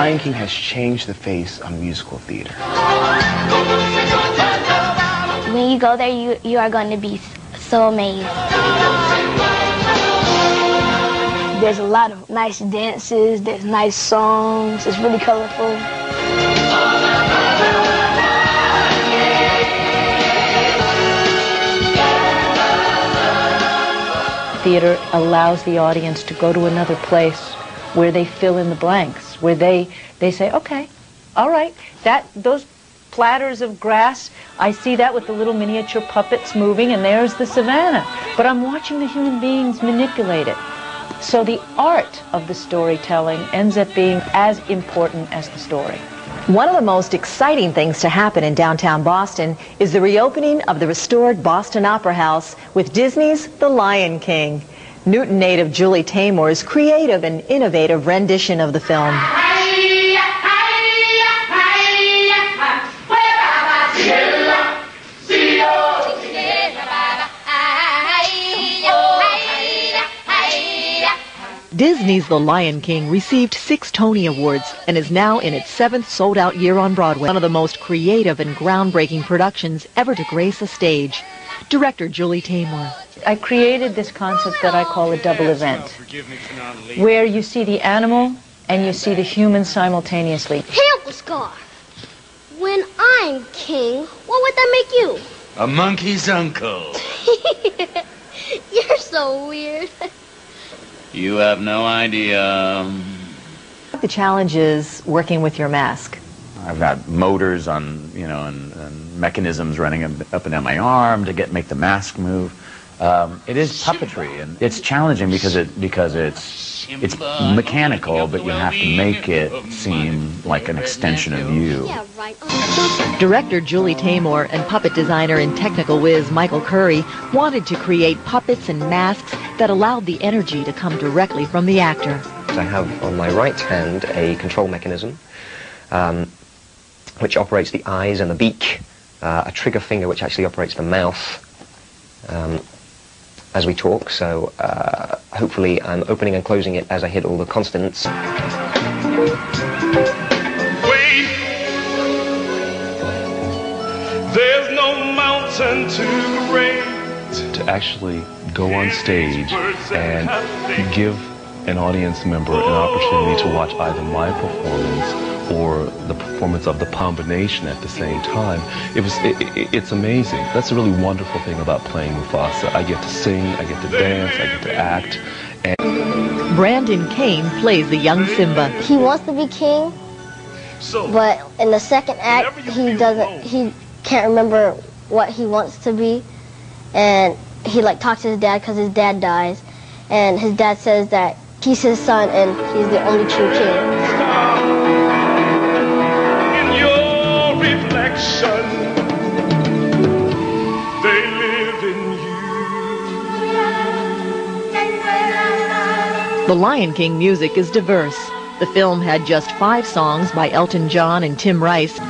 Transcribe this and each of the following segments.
Lion King has changed the face of musical theater. When you go there, you are going to be so amazed. There's a lot of nice dances, there's nice songs, it's really colorful. Theater allows the audience to go to another place where they fill in the blanks, where they say, okay, all right, those platters of grass, I see that with the little miniature puppets moving, and there's the savannah. But I'm watching the human beings manipulate it. So the art of the storytelling ends up being as important as the story. One of the most exciting things to happen in downtown Boston is the reopening of the restored Boston Opera House with Disney's The Lion King. Newton native Julie Taymor's creative and innovative rendition of the film. Disney's The Lion King received 6 Tony Awards and is now in its 7th sold-out year on Broadway. One of the most creative and groundbreaking productions ever to grace a stage. Director Julie Taymor. I created this concept that I call a double event, where you see the animal and you see the human simultaneously. Hey, Uncle Scar, when I'm king, what would that make you? A monkey's uncle. You're so weird. You have no idea. The challenge is working with your mask. I've got motors on, and mechanisms running up and down my arm to make the mask move. It is puppetry, and it's challenging because it's mechanical, but you have to make it seem like an extension of you. Yeah, right. Director Julie Taymor and puppet designer and technical whiz Michael Curry wanted to create puppets and masks that allowed the energy to come directly from the actor. I have on my right hand a control mechanism which operates the eyes and the beak, a trigger finger which actually operates the mouth as we talk, so hopefully I'm opening and closing it as I hit all the consonants. Wait, there's no mountain too great. To actually go on stage and give an audience member an opportunity to watch either my performance or the performance of the combination at the same time, it's amazing. That's a really wonderful thing about playing Mufasa. I get to sing, I get to dance, I get to act. And Brandon Kane plays the young Simba. He wants to be king, but in the second act, he can't remember what he wants to be, and he talks to his dad because his dad dies, and his dad says that he's his son and he's the only true king. They live in you. The Lion King music is diverse. The film had just 5 songs by Elton John and Tim Rice.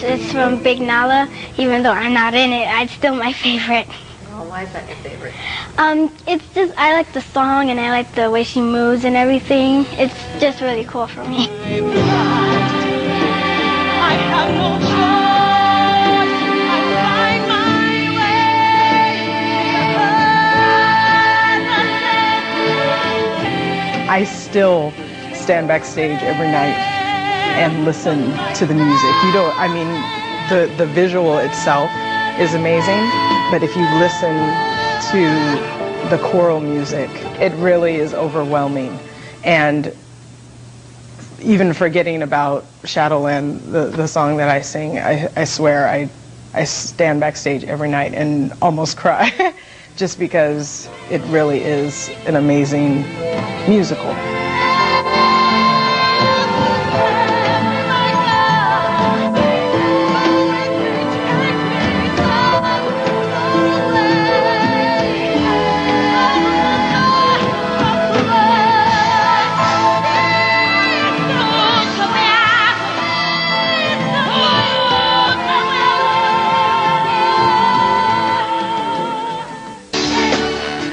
It's from Big Nala. Even though I'm not in it, it's still my favorite. Oh, why is that your favorite? It's just, I like the song and I like the way she moves and everything. It's just really cool for me. I have no choice. I find my way. I still stand backstage every night and listen to the music. The visual itself is amazing, but if you listen to the choral music, it really is overwhelming. And even forgetting about Shadowland, the song that I sing, I swear I stand backstage every night and almost cry just because it really is an amazing musical.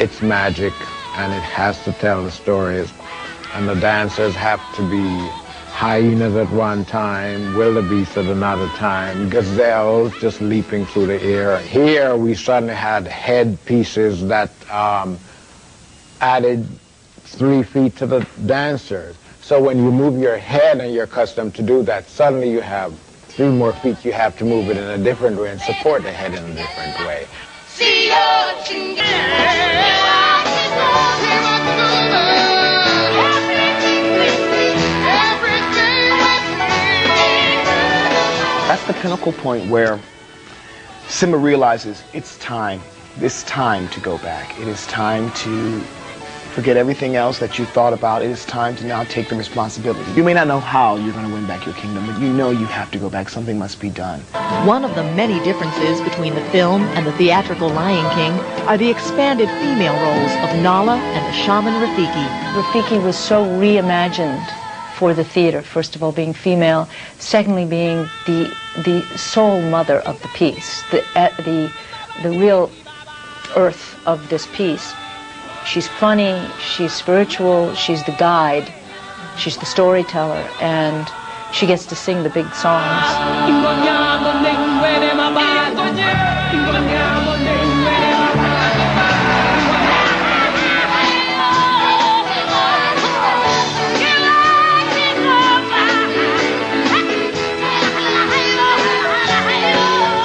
its magic, and it has to tell the stories. And the dancers have to be hyenas at one time, wildebeest at another time, gazelles just leaping through the air. Here we suddenly had head pieces that added 3 feet to the dancers. So when you move your head and you're accustomed to do that, suddenly you have 3 more feet. You have to move it in a different way and support the head in a different way. That's the pinnacle point where Simba realizes it's time to go back. It is time to forget everything else that you thought about. It is time to now take the responsibility. You may not know how you're going to win back your kingdom, but you know you have to go back. Something must be done. One of the many differences between the film and the theatrical Lion King are the expanded female roles of Nala and the shaman Rafiki. Rafiki was so reimagined for the theater, first of all being female, secondly being the sole mother of the piece, the real earth of this piece. She's funny, she's spiritual, she's the guide, she's the storyteller, and she gets to sing the big songs.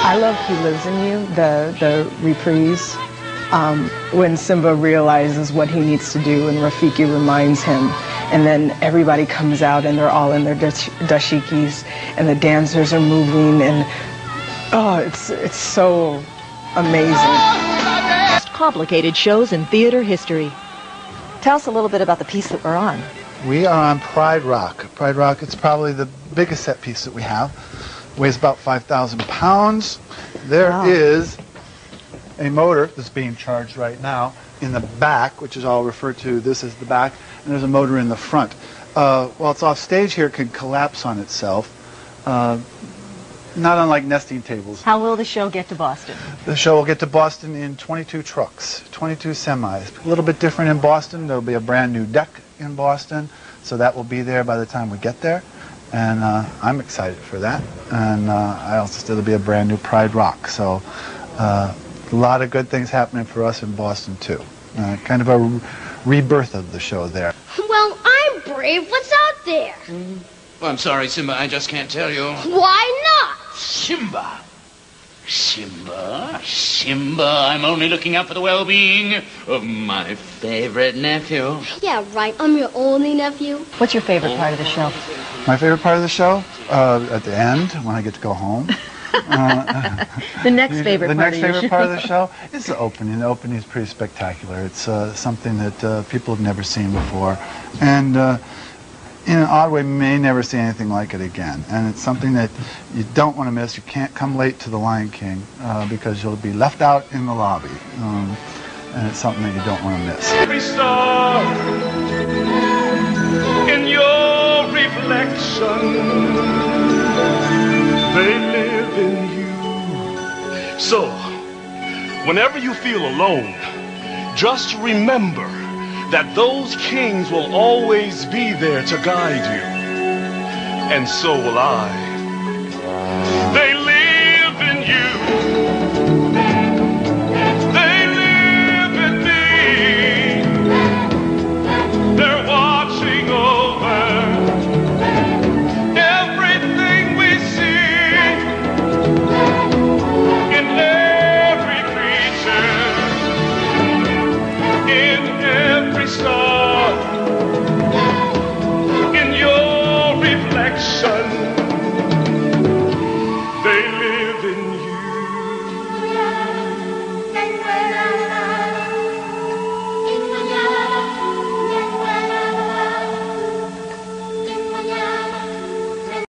I love He Lives in You, the reprise. When Simba realizes what he needs to do and Rafiki reminds him, and then everybody comes out and they're all in their dashikis and the dancers are moving, and oh, it's so amazing. Most complicated shows in theater history. Tell us a little bit about the piece that we're on. We are on Pride Rock. Pride Rock, it's probably the biggest set piece that we have. Weighs about 5,000 pounds. There is a motor that's being charged right now in the back, which is all referred to, this is the back, and there's a motor in the front. While it's off stage here, it can collapse on itself, not unlike nesting tables. How will the show get to Boston? The show will get to Boston in 22 trucks, 22 semis. A little bit different in Boston. There'll be a brand new deck in Boston, so that will be there by the time we get there. And I'm excited for that. And I also said there'll be a brand new Pride Rock. So a lot of good things happening for us in Boston too. Kind of a rebirth of the show there. Well, I'm brave. What's out there? Well, I'm sorry, Simba. I just can't tell you. Why not? Simba. Simba. I'm only looking out for the well-being of my favorite nephew. Yeah, right. I'm your only nephew. What's your favorite part of the show? My favorite part of the show? At the end, when I get to go home. The next favorite part of the show is the opening. The opening is pretty spectacular. It's something that people have never seen before. And in an odd way, may never see anything like it again. And it's something that you don't want to miss. You can't come late to The Lion King because you'll be left out in the lobby. And it's something that you don't want to miss. Every star in your reflection, they live in you. So, whenever you feel alone, just remember that those kings will always be there to guide you. And so will I.